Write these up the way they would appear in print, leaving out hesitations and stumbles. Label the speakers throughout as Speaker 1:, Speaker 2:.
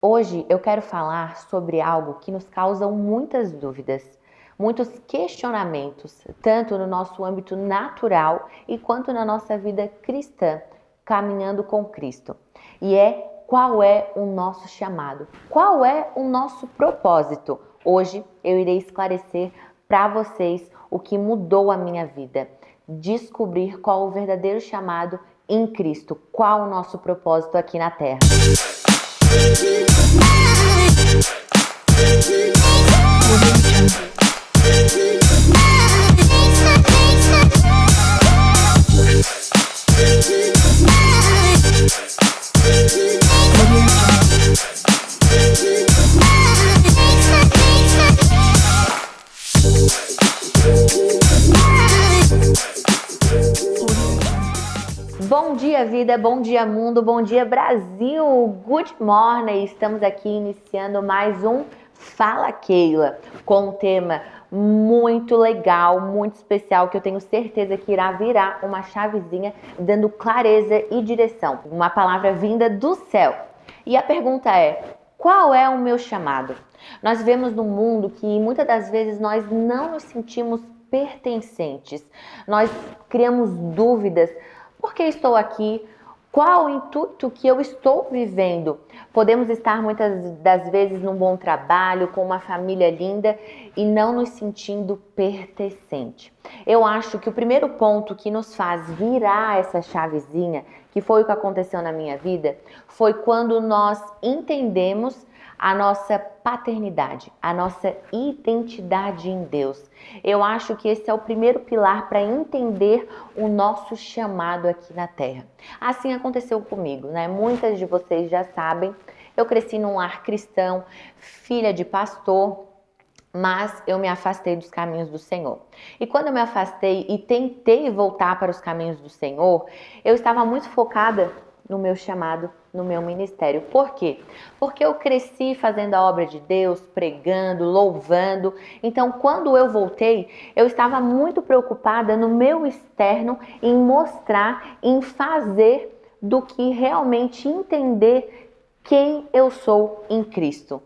Speaker 1: Hoje eu quero falar sobre algo que nos causa muitas dúvidas, muitos questionamentos, tanto no nosso âmbito natural e quanto na nossa vida cristã, caminhando com Cristo. E qual é o nosso chamado? Qual é o nosso propósito? Hoje eu irei esclarecer para vocês o que mudou a minha vida, descobrir qual o verdadeiro chamado em Cristo, qual o nosso propósito aqui na Terra. Bom dia, vida, bom dia, mundo, bom dia, Brasil, good morning! Estamos aqui iniciando mais um Fala Keila, com um tema muito legal, muito especial, que eu tenho certeza que irá virar uma chavezinha, dando clareza e direção, uma palavra vinda do céu. E a pergunta é: qual é o meu chamado? Nós vemos no mundo que muitas das vezes nós não nos sentimos pertencentes, nós criamos dúvidas. Por que estou aqui? Qual o intuito que eu estou vivendo? Podemos estar muitas das vezes num bom trabalho, com uma família linda e não nos sentindo pertencente. Eu acho que o primeiro ponto que nos faz virar essa chavezinha, que foi o que aconteceu na minha vida, foi quando nós entendemos a nossa paternidade, a nossa identidade em Deus. Eu acho que esse é o primeiro pilar para entender o nosso chamado aqui na Terra. Assim aconteceu comigo, né? Muitas de vocês já sabem, eu cresci num lar cristão, filha de pastor, mas eu me afastei dos caminhos do Senhor. E quando eu me afastei e tentei voltar para os caminhos do Senhor, eu estava muito focada no meu chamado, no meu ministério. Por quê? Porque eu cresci fazendo a obra de Deus, pregando, louvando. Então, quando eu voltei, eu estava muito preocupada no meu externo, em mostrar, em fazer, do que realmente entender quem eu sou em Cristo,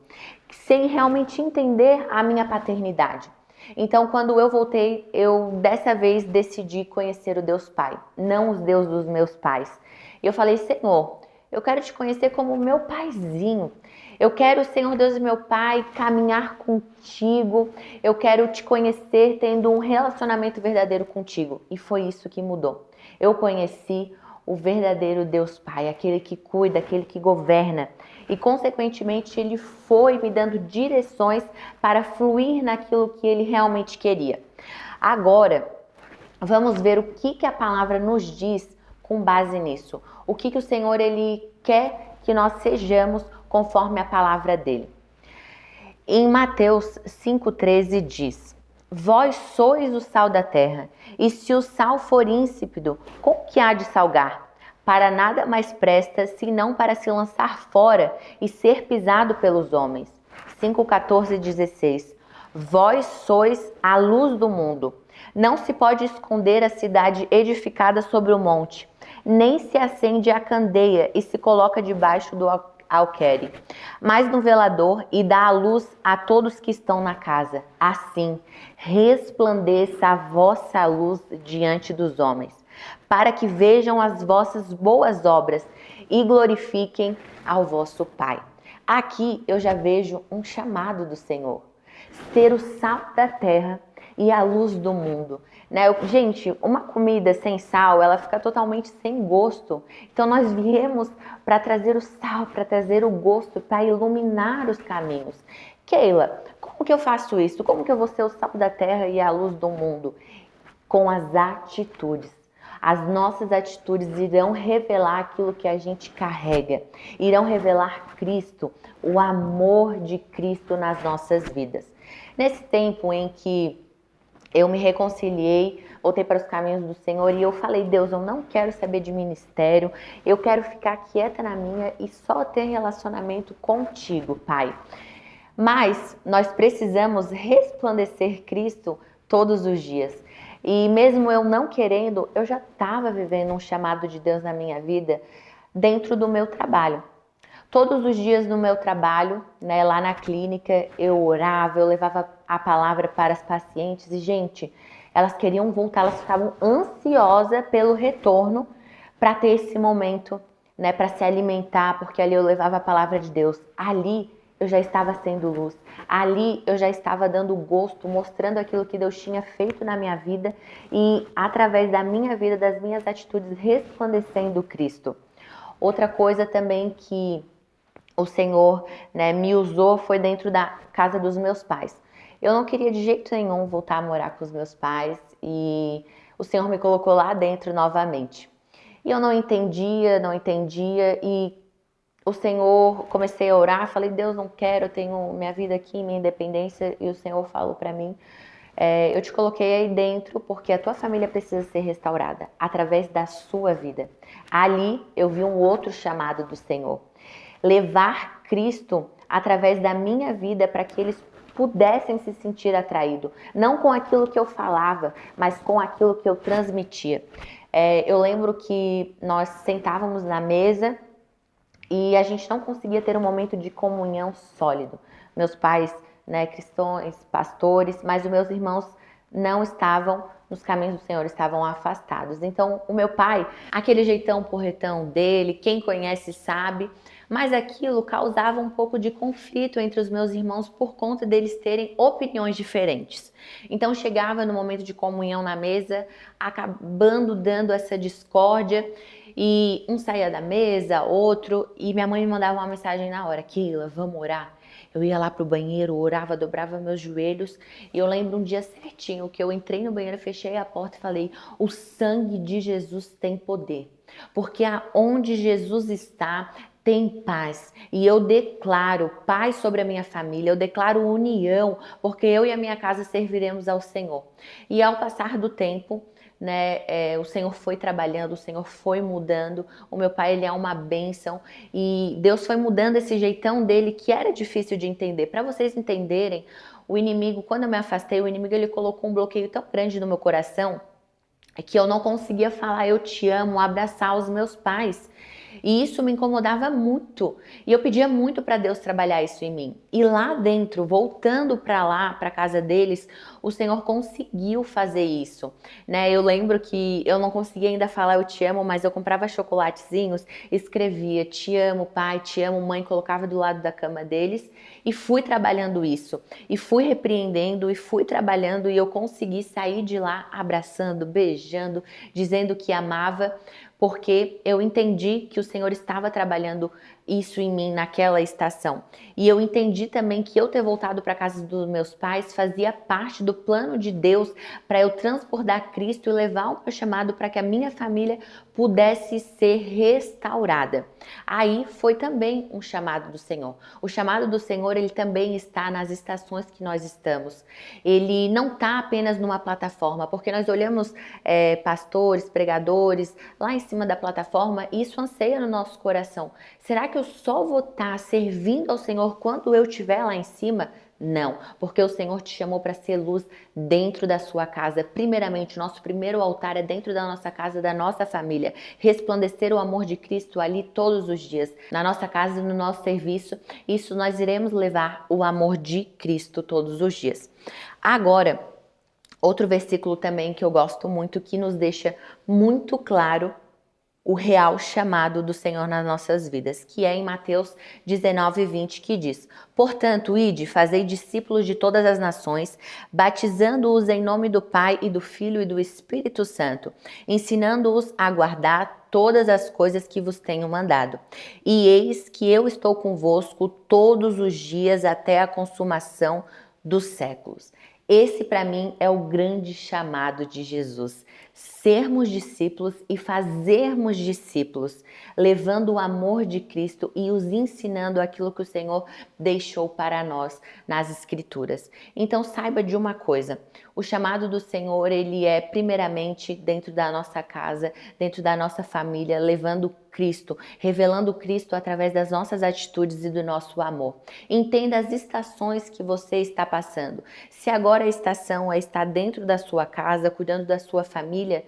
Speaker 1: sem realmente entender a minha paternidade. Então, quando eu voltei, eu dessa vez decidi conhecer o Deus Pai, não os deuses dos meus pais. E eu falei: Senhor, eu quero te conhecer como meu paizinho. Eu quero, Senhor Deus, meu Pai, caminhar contigo. Eu quero te conhecer tendo um relacionamento verdadeiro contigo. E foi isso que mudou. Eu conheci o verdadeiro Deus Pai, aquele que cuida, aquele que governa. E, consequentemente, ele foi me dando direções para fluir naquilo que ele realmente queria. Agora, vamos ver o que a palavra nos diz com base nisso. O que o Senhor ele quer que nós sejamos conforme a palavra dele. Em Mateus 5,13 diz: Vós sois o sal da terra, e se o sal for insípido, com que há de salgar? Para nada mais presta, senão para se lançar fora e ser pisado pelos homens. 5,14-16 Vós sois a luz do mundo. Não se pode esconder a cidade edificada sobre o monte, nem se acende a candeia e se coloca debaixo do alqueire, mas no velador, e dá a luz a todos que estão na casa. Assim, resplandeça a vossa luz diante dos homens, para que vejam as vossas boas obras e glorifiquem ao vosso Pai. Aqui eu já vejo um chamado do Senhor, ser o sal da terra e a luz do mundo, né? Gente, uma comida sem sal, ela fica totalmente sem gosto. Então nós viemos para trazer o sal, para trazer o gosto, para iluminar os caminhos. Keila, como que eu faço isso? Como que eu vou ser o sal da terra e a luz do mundo? Com as atitudes. As nossas atitudes irão revelar aquilo que a gente carrega, irão revelar Cristo, o amor de Cristo nas nossas vidas. Nesse tempo em que eu me reconciliei, voltei para os caminhos do Senhor e eu falei: Deus, eu não quero saber de ministério, eu quero ficar quieta na minha e só ter relacionamento contigo, Pai. Mas nós precisamos resplandecer Cristo todos os dias. E mesmo eu não querendo, eu já estava vivendo um chamado de Deus na minha vida dentro do meu trabalho. Todos os dias no meu trabalho, né, lá na clínica, eu orava, eu levava a palavra para as pacientes e, gente, elas queriam voltar, elas ficavam ansiosas pelo retorno para ter esse momento, né, para se alimentar, porque ali eu levava a palavra de Deus. Ali eu já estava sendo luz. Ali eu já estava dando gosto, mostrando aquilo que Deus tinha feito na minha vida e através da minha vida, das minhas atitudes, resplandecendo Cristo. Outra coisa também que o Senhor, né, me usou foi dentro da casa dos meus pais. Eu não queria de jeito nenhum voltar a morar com os meus pais e o Senhor me colocou lá dentro novamente. E eu não entendia e o Senhor, comecei a orar, falei, Deus, não quero, eu tenho minha vida aqui, minha independência, e o Senhor falou para mim, eu te coloquei aí dentro porque a tua família precisa ser restaurada através da sua vida. Ali eu vi um outro chamado do Senhor. Levar Cristo através da minha vida para que eles pudessem se sentir atraídos. Não com aquilo que eu falava, mas com aquilo que eu transmitia. Eu lembro que nós sentávamos na mesa e a gente não conseguia ter um momento de comunhão sólido. Meus pais, né, cristãos, pastores, mas os meus irmãos não estavam nos caminhos do Senhor, estavam afastados. Então, o meu pai, aquele jeitão porretão dele, quem conhece sabe, mas aquilo causava um pouco de conflito entre os meus irmãos por conta deles terem opiniões diferentes. Então, chegava no momento de comunhão na mesa, acabando dando essa discórdia, e um saía da mesa, outro, e minha mãe me mandava uma mensagem na hora, Keila, vamos orar? Eu ia lá pro banheiro, orava, dobrava meus joelhos, e eu lembro um dia certinho que eu entrei no banheiro, fechei a porta e falei, o sangue de Jesus tem poder, porque aonde Jesus está, tem paz, e eu declaro paz sobre a minha família, eu declaro união, porque eu e a minha casa serviremos ao Senhor. E ao passar do tempo, né, o Senhor foi trabalhando, o Senhor foi mudando, o meu pai ele é uma bênção e Deus foi mudando esse jeitão dele que era difícil de entender. Para vocês entenderem, o inimigo, quando eu me afastei, o inimigo ele colocou um bloqueio tão grande no meu coração que eu não conseguia falar eu te amo, abraçar os meus pais. E isso me incomodava muito. E eu pedia muito para Deus trabalhar isso em mim. E lá dentro, voltando para lá, para a casa deles, o Senhor conseguiu fazer isso, né? Eu lembro que eu não conseguia ainda falar eu te amo, mas eu comprava chocolatezinhos, escrevia te amo pai, te amo mãe, colocava do lado da cama deles e fui trabalhando isso. E fui repreendendo e fui trabalhando e eu consegui sair de lá abraçando, beijando, dizendo que amava, porque eu entendi que o Senhor estava trabalhando isso em mim naquela estação. E eu entendi também que eu ter voltado para a casa dos meus pais fazia parte do plano de Deus para eu transbordar Cristo e levar o meu chamado para que a minha família pudesse ser restaurada. Aí foi também um chamado do Senhor. O chamado do Senhor, ele também está nas estações que nós estamos. Ele não está apenas numa plataforma, porque nós olhamos pastores, pregadores lá em cima da plataforma e isso anseia no nosso coração. Será que eu só vou estar servindo ao Senhor quando eu estiver lá em cima? Não, porque o Senhor te chamou para ser luz dentro da sua casa. Primeiramente, nosso primeiro altar é dentro da nossa casa, da nossa família. Resplandecer o amor de Cristo ali todos os dias, na nossa casa e no nosso serviço. Isso nós iremos levar o amor de Cristo todos os dias. Agora, outro versículo também que eu gosto muito, que nos deixa muito claro o real chamado do Senhor nas nossas vidas, que é em Mateus 19:20, que diz: portanto, ide, fazei discípulos de todas as nações, batizando-os em nome do Pai e do Filho e do Espírito Santo, ensinando-os a guardar todas as coisas que vos tenho mandado. E eis que eu estou convosco todos os dias até a consumação dos séculos. Esse para mim é o grande chamado de Jesus, sermos discípulos e fazermos discípulos, levando o amor de Cristo e os ensinando aquilo que o Senhor deixou para nós nas Escrituras. Então saiba de uma coisa, o chamado do Senhor, ele é primeiramente dentro da nossa casa, dentro da nossa família, levando Cristo, revelando Cristo através das nossas atitudes e do nosso amor. Entenda as estações que você está passando. Se agora a estação é estar dentro da sua casa, cuidando da sua família,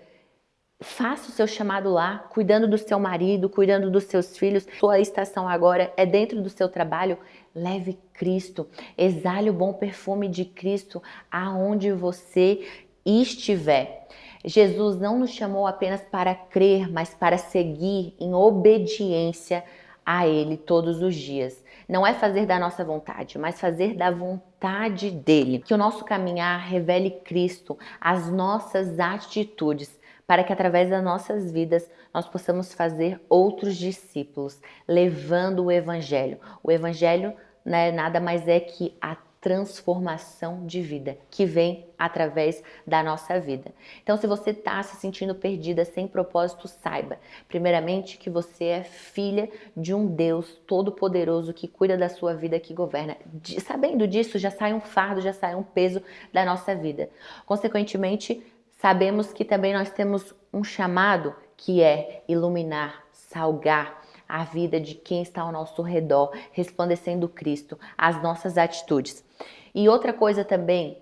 Speaker 1: Faça o seu chamado lá, cuidando do seu marido, cuidando dos seus filhos. Sua estação agora é dentro do seu trabalho. Leve Cristo, exale o bom perfume de Cristo aonde você estiver. Jesus não nos chamou apenas para crer, mas para seguir em obediência a Ele todos os dias. Não é fazer da nossa vontade, mas fazer da vontade dEle. Que o nosso caminhar revele Cristo, as nossas atitudes, para que através das nossas vidas nós possamos fazer outros discípulos, levando o Evangelho. O Evangelho, né, nada mais é que a transformação de vida que vem através da nossa vida. Então, se você está se sentindo perdida, sem propósito, saiba, primeiramente, que você é filha de um Deus todo-poderoso que cuida da sua vida, que governa. Sabendo disso, já sai um fardo, já sai um peso da nossa vida. Consequentemente, sabemos que também nós temos um chamado que é iluminar, salgar a vida de quem está ao nosso redor, resplandecendo Cristo, as nossas atitudes. E outra coisa também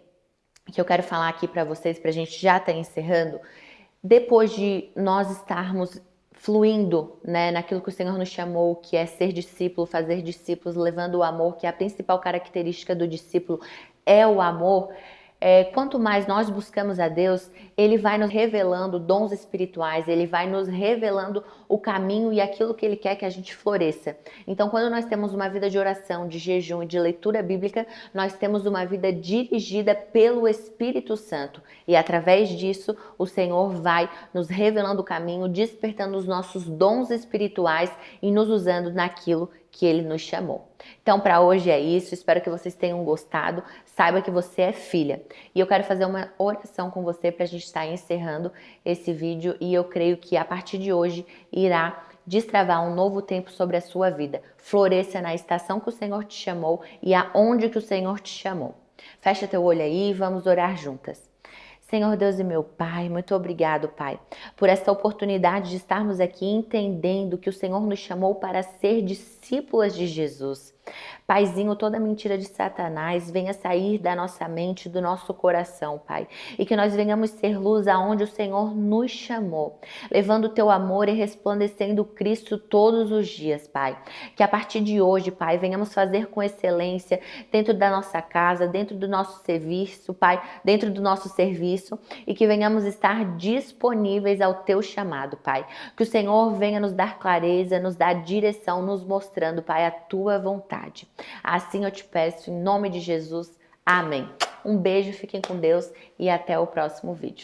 Speaker 1: que eu quero falar aqui para vocês, para a gente já estar encerrando, depois de nós estarmos fluindo, né, naquilo que o Senhor nos chamou, que é ser discípulo, fazer discípulos, levando o amor, que é a principal característica do discípulo é o amor. Quanto mais nós buscamos a Deus, Ele vai nos revelando dons espirituais, Ele vai nos revelando o caminho e aquilo que Ele quer que a gente floresça. Então, quando nós temos uma vida de oração, de jejum e de leitura bíblica, nós temos uma vida dirigida pelo Espírito Santo. E através disso, o Senhor vai nos revelando o caminho, despertando os nossos dons espirituais e nos usando naquilo que Ele nos chamou. Então, para hoje é isso. Espero que vocês tenham gostado. Saiba que você é filha. E eu quero fazer uma oração com você para a gente estar encerrando esse vídeo. E eu creio que a partir de hoje irá destravar um novo tempo sobre a sua vida. Floresça na estação que o Senhor te chamou e aonde que o Senhor te chamou. Fecha teu olho aí e vamos orar juntas. Senhor Deus e meu Pai, muito obrigado, Pai, por esta oportunidade de estarmos aqui entendendo que o Senhor nos chamou para ser discípulas de Jesus. Paizinho, toda mentira de Satanás venha sair da nossa mente, do nosso coração, Pai. E que nós venhamos ser luz aonde o Senhor nos chamou, levando o teu amor e resplandecendo Cristo todos os dias, Pai. Que a partir de hoje, Pai, venhamos fazer com excelência dentro da nossa casa, dentro do nosso serviço, Pai, dentro do nosso serviço, e que venhamos estar disponíveis ao teu chamado, Pai. Que o Senhor venha nos dar clareza, nos dar direção, nos mostrando, Pai, a tua vontade. Assim eu te peço, em nome de Jesus. Amém. Um beijo, fiquem com Deus e até o próximo vídeo.